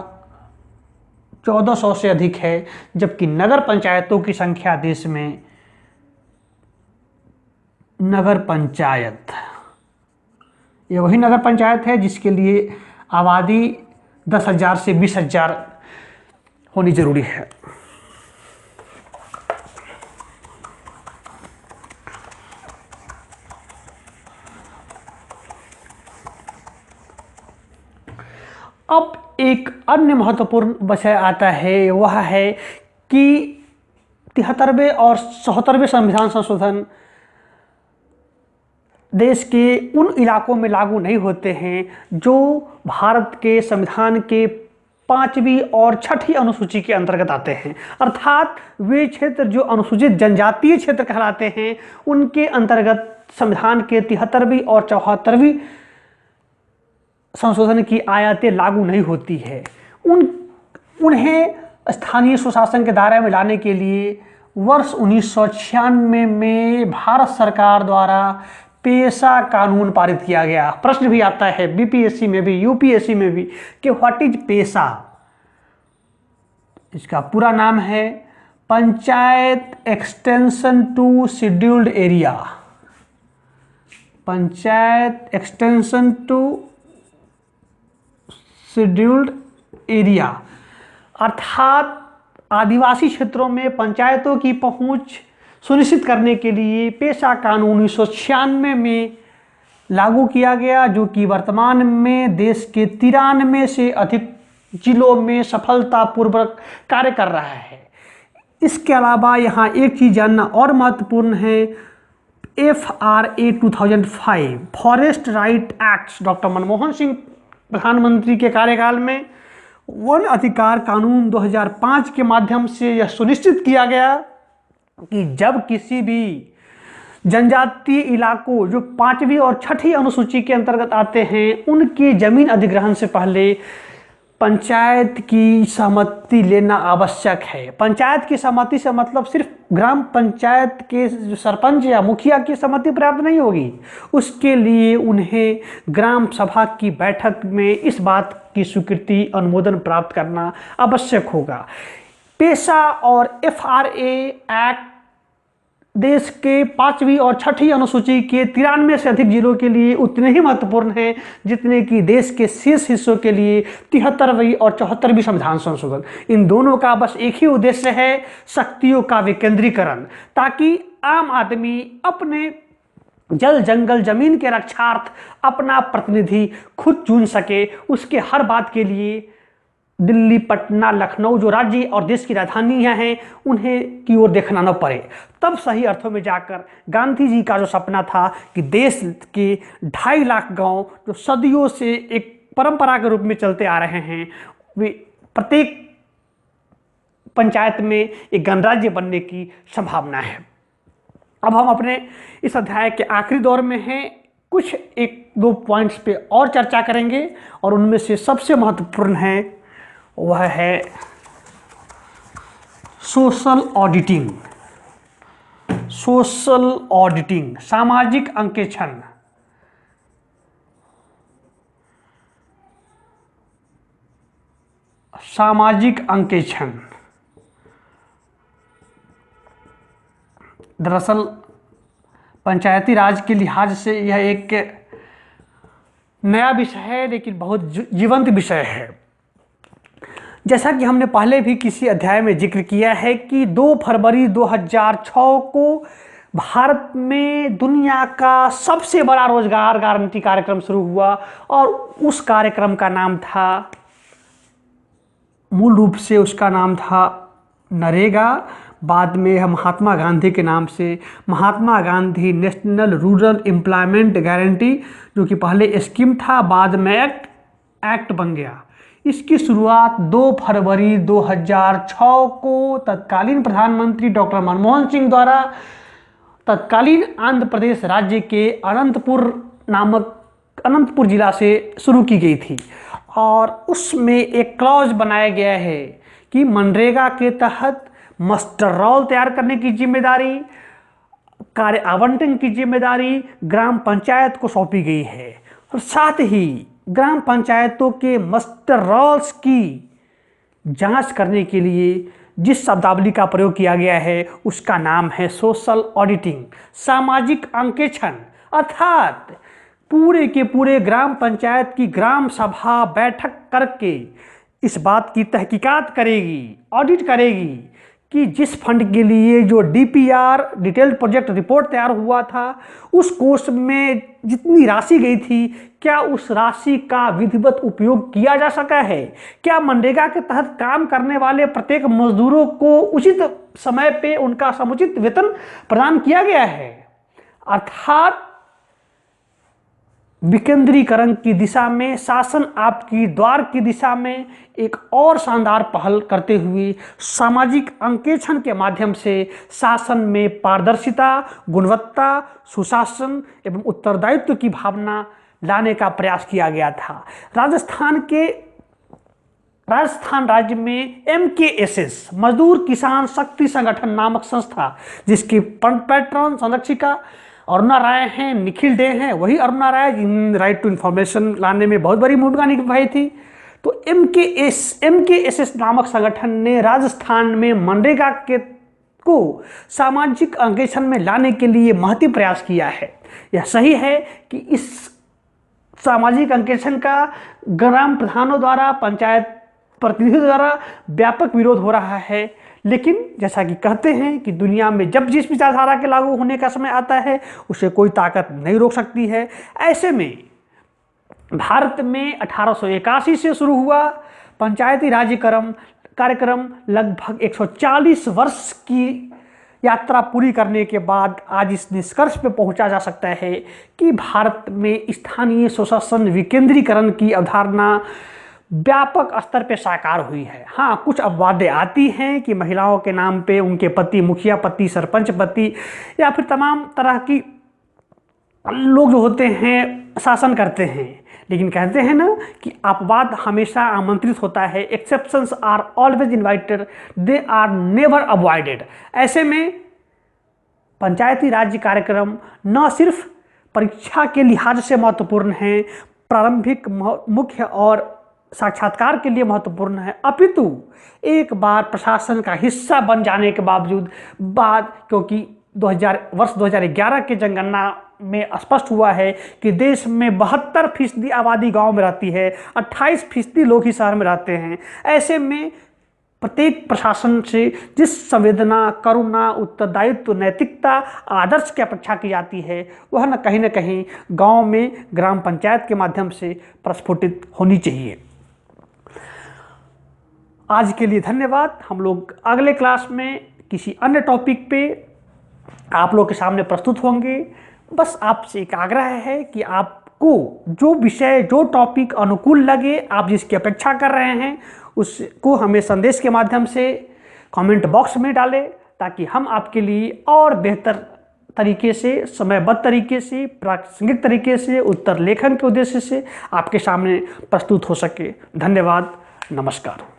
1400 से अधिक है, जबकि नगर पंचायतों की संख्या देश में नगर पंचायत, ये वही नगर पंचायत है जिसके लिए आबादी 10,000 से 20,000 होनी जरूरी है। अब एक अन्य महत्वपूर्ण विषय आता है, वह है कि 73वें और 74वें संविधान संशोधन देश के उन इलाकों में लागू नहीं होते हैं जो भारत के संविधान के 5वीं और 6ठी अनुसूची के अंतर्गत आते हैं। अर्थात वे क्षेत्र जो अनुसूचित जनजातीय क्षेत्र कहलाते हैं उनके अंतर्गत संविधान के 73वीं और 74वीं संशोधन की आयतें लागू नहीं होती है। उन्हें स्थानीय स्वशासन के दायरे में लाने के लिए वर्ष 1996 में भारत सरकार द्वारा पेशा कानून पारित किया गया। प्रश्न भी आता है BPSC में भी, UPSC में भी कि व्हाट इज पेशा। इसका पूरा नाम है panchayat extension to scheduled area. Panchayat extension to scheduled area अर्थात आदिवासी क्षेत्रों में पंचायतों की पहुंच सुनिश्चित करने के लिए पेशा कानून 1996 में लागू किया गया, जो कि वर्तमान में देश के 93 से अधिक जिलों में सफलतापूर्वक कार्य कर रहा है। इसके अलावा यहाँ एक चीज़ जानना और महत्वपूर्ण है, FRA 2005 forest right act doctor Manmohan Singh प्रधानमंत्री के कार्यकाल में वन अधिकार कानून 2005 के माध्यम से यह सुनिश्चित किया गया कि जब किसी भी जनजातीय इलाकों जो 5वीं और 6ठी अनुसूची के अंतर्गत आते हैं उनके जमीन अधिग्रहण से पहले पंचायत की सहमति लेना आवश्यक है। पंचायत की सहमति से मतलब सिर्फ ग्राम पंचायत के जो सरपंच या मुखिया की सहमति पर्याप्त नहीं होगी, उसके लिए उन्हें ग्राम सभा की बैठक में इस बात की स्वीकृति अनुमोदन प्राप्त करना आवश्यक होगा। पेशा और FRA एक्ट देश के 5वीं और 6ठी अनुसूची के 93 से अधिक जिलों के लिए उतने ही महत्वपूर्ण हैं जितने कि देश के शेष हिस्सों के लिए 73वीं और 74वीं संविधान संशोधन। इन दोनों का बस एक ही उद्देश्य है, शक्तियों का विकेंद्रीकरण, ताकि आम आदमी अपने जल जंगल जमीन के रक्षार्थ अपना प्रतिनिधि खुद चुन सके। उसके हर बात के लिए दिल्ली, पटना, लखनऊ जो राज्य और देश की राजधानियां हैं उन्हें की ओर देखना न पड़े। तब सही अर्थों में जाकर गांधी जी का जो सपना था कि देश के 2.5 लाख गांव जो सदियों से एक परंपरा के रूप में चलते आ रहे हैं, वे प्रत्येक पंचायत में एक गणराज्य बनने की संभावना है। अब हम अपने इस अध्याय के आखिरी दौर में हैं, कुछ 1-2 पॉइंट्स पे और चर्चा करेंगे और उनमें से सबसे महत्वपूर्ण है वह है सोशल ऑडिटिंग। सोशल ऑडिटिंग, सामाजिक अंकेक्षण। सामाजिक अंकेक्षण दरअसल पंचायती राज के लिहाज से यह एक नया विषय है, लेकिन बहुत जीवंत विषय है। जैसा कि हमने पहले भी किसी अध्याय में जिक्र किया है कि 2 फरवरी 2006 को भारत में दुनिया का सबसे बड़ा रोजगार गारंटी कार्यक्रम शुरू हुआ और उस कार्यक्रम का नाम था, मूल रूप से उसका नाम था नरेगा। बाद में यह महात्मा गांधी के नाम से Mahatma Gandhi National Rural Employment Guarantee, जो कि पहले स्कीम था, बाद में एक्ट बन गया। इसकी शुरुआत 2 फरवरी 2006 को तत्कालीन प्रधानमंत्री डॉक्टर मनमोहन सिंह द्वारा तत्कालीन आंध्र प्रदेश राज्य के अनंतपुर जिला से शुरू की गई थी। और उसमें एक क्लॉज बनाया गया है कि मनरेगा के तहत मास्टर रोल तैयार करने की जिम्मेदारी, कार्य आवंटन की जिम्मेदारी ग्राम पंचायत को सौंपी गई है। और साथ ही ग्राम पंचायतों के मास्टर रोल्स की जांच करने के लिए जिस शब्दावली का प्रयोग किया गया है उसका नाम है सोशल ऑडिटिंग, सामाजिक अंकेक्षण। अर्थात पूरे के पूरे ग्राम पंचायत की ग्राम सभा बैठक करके इस बात की तहकीकात करेगी, ऑडिट करेगी कि जिस फंड के लिए जो DPR डिटेल्ड प्रोजेक्ट रिपोर्ट तैयार हुआ था उस कोर्स में जितनी राशि गई थी, क्या उस राशि का विधिवत उपयोग किया जा सका है, क्या मनरेगा के तहत काम करने वाले प्रत्येक मजदूरों को उचित समय पे उनका समुचित वेतन प्रदान किया गया है। अर्थात विकेंद्रीकरण की दिशा में, शासन आपकी द्वार की दिशा में एक और शानदार पहल करते हुए सामाजिक अंकेक्षण के माध्यम से शासन में पारदर्शिता, गुणवत्ता, सुशासन एवं उत्तरदायित्व की भावना लाने का प्रयास किया गया था। राजस्थान राज्य में MKSS मजदूर किसान शक्ति संगठन नामक संस्था, जिसकी पैट्रन संरक्षिका अरुणा राय हैं, निखिल डे हैं, वही अरुणा राय जिन राइट टू इन्फॉर्मेशन लाने में बहुत बड़ी भूमिका निभाई थी। तो MKSS नामक संगठन ने राजस्थान में मनरेगा को सामाजिक अंकेक्षण में लाने के लिए महती प्रयास किया है। यह सही है कि इस सामाजिक अंकेक्षण का ग्राम प्रधानों द्वारा, पंचायत प्रतिनिधियों द्वारा व्यापक विरोध हो रहा है, लेकिन जैसा कि कहते हैं कि दुनिया में जब जिस विचारधारा के लागू होने का समय आता है उसे कोई ताकत नहीं रोक सकती है। ऐसे में भारत में 1881 से शुरू हुआ पंचायती राज कार्यक्रम लगभग 140 वर्ष की यात्रा पूरी करने के बाद आज इस निष्कर्ष पे पहुंचा जा सकता है कि भारत में स्थानीय स्वशासन विकेंद्रीकरण की अवधारणा व्यापक स्तर पे साकार हुई है। हाँ, कुछ अपवादें आती हैं कि महिलाओं के नाम पे उनके पति मुखिया पति, सरपंच पति या फिर तमाम तरह की लोग जो होते हैं शासन करते हैं, लेकिन कहते हैं ना कि अपवाद हमेशा आमंत्रित होता है। Exceptions are always invited, they are never avoided. ऐसे में पंचायती राज कार्यक्रम न सिर्फ परीक्षा के लिहाज से महत्वपूर्ण है, प्रारंभिक, मुख्य और साक्षात्कार के लिए महत्वपूर्ण है, अपितु एक बार प्रशासन का हिस्सा बन जाने के बावजूद क्योंकि वर्ष 2011 के जनगणना में स्पष्ट हुआ है कि देश में 72% आबादी गांव में रहती है, 28% लोग ही शहर में रहते हैं। ऐसे में प्रत्येक प्रशासन से जिस संवेदना, करुणा, उत्तरदायित्व, नैतिकता, आदर्श की अपेक्षा की जाती है वह न कहीं गांव में ग्राम पंचायत के माध्यम से प्रस्फुटित होनी चाहिए। आज के लिए धन्यवाद। हम लोग अगले क्लास में किसी अन्य टॉपिक पे आप लोग के सामने प्रस्तुत होंगे। बस आपसे एक आग्रह है कि आपको जो विषय, जो टॉपिक अनुकूल लगे, आप जिसकी अपेक्षा कर रहे हैं उसको हमें संदेश के माध्यम से कमेंट बॉक्स में डालें, ताकि हम आपके लिए और बेहतर तरीके से, समयबद्ध तरीके से, प्रासंगिक तरीके से, उत्तर लेखन के उद्देश्य से आपके सामने प्रस्तुत हो सके। धन्यवाद। नमस्कार।